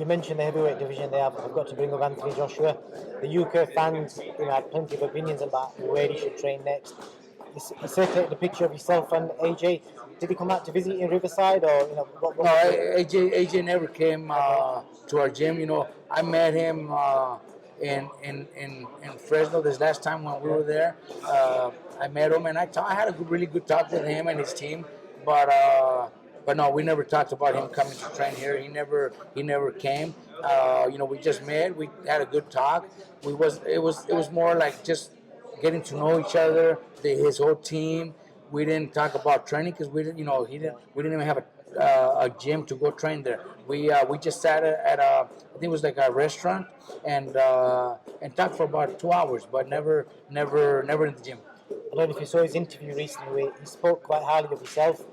mentioned the heavyweight division. I've got to bring up Anthony Joshua. The UK fans, had plenty of opinions about where he should train next. You circulated a picture of yourself and AJ. Did he come out to visit you in Riverside, or what? No, AJ never came to our gym. I met him in Fresno this last time when we were there. I met him and I had a really good talk with him and his team, but no, we never talked about him coming to train here. He never came. We just met. We had a good talk. It was more like just getting to know each other, his whole team. We didn't talk about training because we didn't, we didn't even have a gym to go train there. We just sat at I think it was like a restaurant and talked for about 2 hours, but never in the gym. I don't know if you saw his interview recently. He spoke quite highly of himself.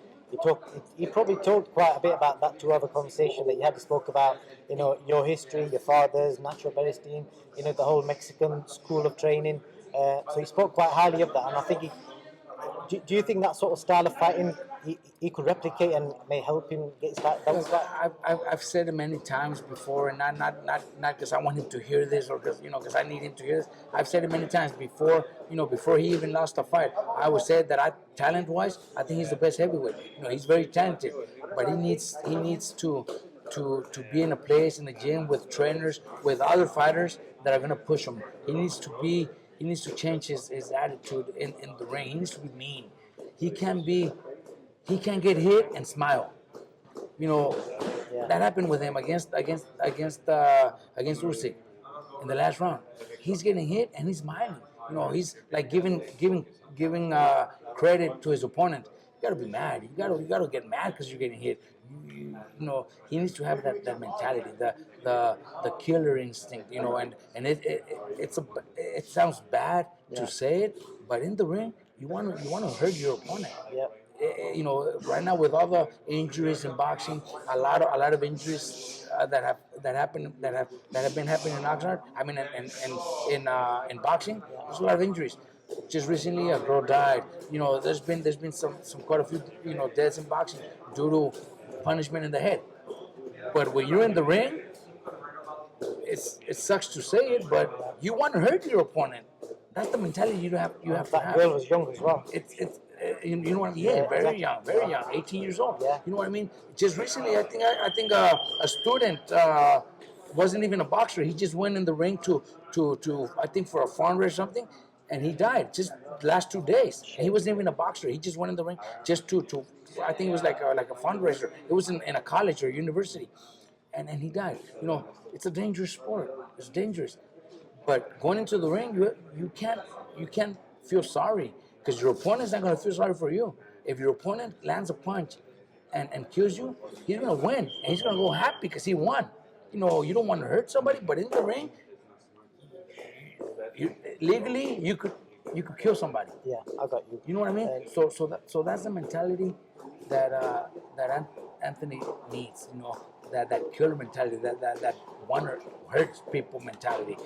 He probably talked quite a bit about that 2 hour conversation that you had. He spoke about, your history, your father's natural medicine, the whole Mexican school of training. So he spoke quite highly of that, and I think do you think that sort of style of fighting he could replicate and may help him get his fight? I've said it many times before, and not because I want him to hear this or because I need him to hear this. I've said it many times before. Before he even lost a fight, I would say that talent-wise, I think he's the best heavyweight. He's very talented, but he needs to be in a place in the gym with trainers, with other fighters that are gonna push him. He needs to change his attitude in the ring. He needs to be mean. He can't get hit and smile. That happened with him against Usyk in the last round. He's getting hit and he's smiling. He's like giving credit to his opponent. You gotta be mad. You gotta get mad because you're getting hit. He needs to have that mentality, the killer instinct. And it sounds bad to say it, but in the ring, you want to hurt your opponent. Yeah. Right now with all the injuries in boxing, a lot of injuries that have been happening in Oxnard. I mean, in boxing, there's a lot of injuries. Just recently, a girl died. There's been some quite a few deaths in boxing due to punishment in the head. But when you're in the ring, it sucks to say it, but you want to hurt your opponent. That's the mentality you have to have. That girl was young as well. It's you know what I mean? Yeah, very young, 18 years old. Yeah. You know what I mean? Just recently, I think a student wasn't even a boxer. He just went in the ring to I think for a fundraiser or something, and he died just the last 2 days. And he wasn't even a boxer. He just went in the ring just to I think it was like a fundraiser. It was in a college or university, and he died. It's a dangerous sport. It's dangerous. But going into the ring, you can't feel sorry because your opponent's not going to feel sorry for you. If your opponent lands a punch and kills you, he's going to win and he's going to go happy because he won. You don't want to hurt somebody, but in the ring, legally you could kill somebody. Yeah, I got you. You know what I mean? So that's the mentality that Anthony needs. That killer mentality, that one hurts people mentality.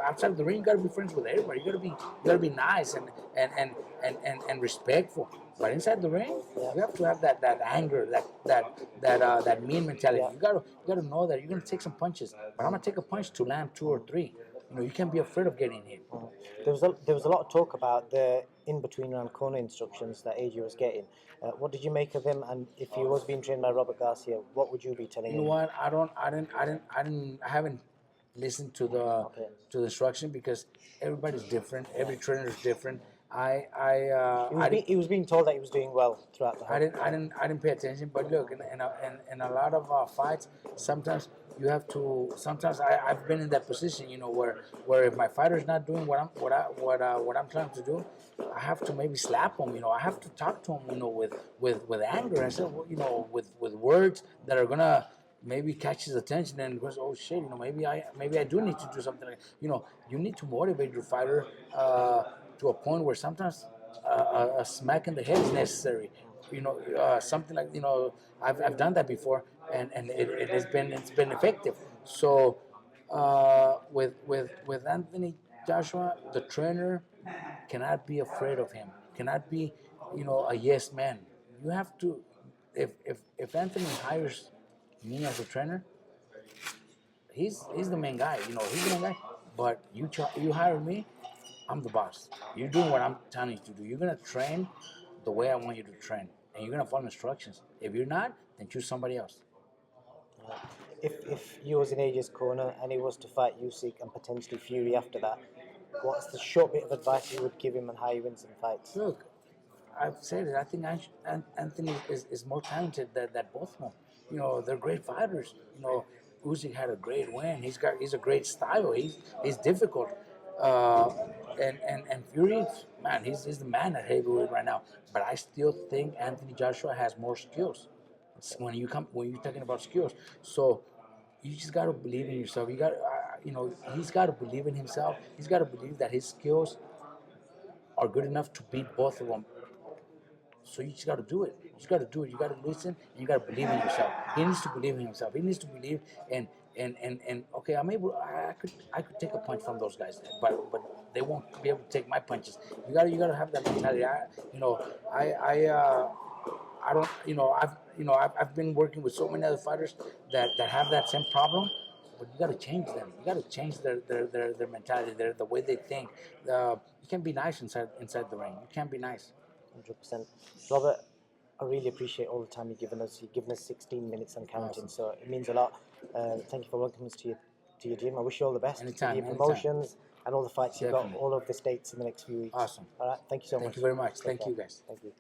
Outside of the ring, you gotta be friends with everybody. You gotta be nice and respectful. But inside the ring, you have to have that anger, that mean mentality. You gotta know that you're gonna take some punches, but I'm gonna take a punch to land 2 or 3. You can't be afraid of getting hit. There was a lot of talk about the in-between round corner instructions that AJ was getting. What did you make of him? And if he was being trained by Robert Garcia, what would you be telling him? You know what? I haven't listened to the instruction because everybody's different. Every trainer is different. He was being told that he was doing well throughout the whole. I didn't pay attention. But look, in a lot of fights, sometimes you have to. Sometimes I've been in that position, where if my fighter's not doing what I'm trying to do, I have to maybe slap him. I have to talk to him, with anger. I said, with words that are gonna maybe catch his attention and goes, oh shit, maybe I do need to do something. You need to motivate your fighter to a point where sometimes a smack in the head is necessary. Something like I've done that before, and it's been effective. So with Anthony Joshua, the trainer cannot be afraid of him. Cannot be a yes man. You have to if Anthony hires me as a trainer, he's the main guy. You know, he's the main guy. But you hired me. I'm the boss. You're doing what I'm telling you to do. You're gonna train the way I want you to train, and you're gonna follow instructions. If you're not, then choose somebody else. If you was in AJ's corner and he was to fight Usyk and potentially Fury after that, what's the short bit of advice you would give him on how he wins some fights? Look, I've said it. I think Anthony is more talented than both of them. You know, they're great fighters. You know, Usyk had a great win. He's a great style. He's difficult. Uh, and Fury, man, he's the man at heavyweight right now. But I still think Anthony Joshua has more skills. When you're talking about skills, so you just got to believe in yourself. You got, he's got to believe in himself. He's got to believe that his skills are good enough to beat both of them. So you just got to do it. You just got to do it. You got to listen and you got to believe in yourself. He needs to believe in himself. He needs to believe and okay, I could take a punch from those guys, but they won't be able to take my punches. You gotta have that mentality. I don't I've been working with so many other fighters that have that same problem. But you got to change them. You got to change their mentality, the way they think. You can't be nice inside the ring. You can't be nice. 100%. Robert, I really appreciate all the time you've given us. You've given us 16 minutes and counting, Awesome. so it means a lot. Thank you for welcoming us to your gym. I wish you all the best Anytime, with your anytime. promotions and all the fights you've got Definitely. all over the states in the next few weeks. Awesome. All right, thank you so much. Thank you very much. Take Thank care. you, guys. Thank you.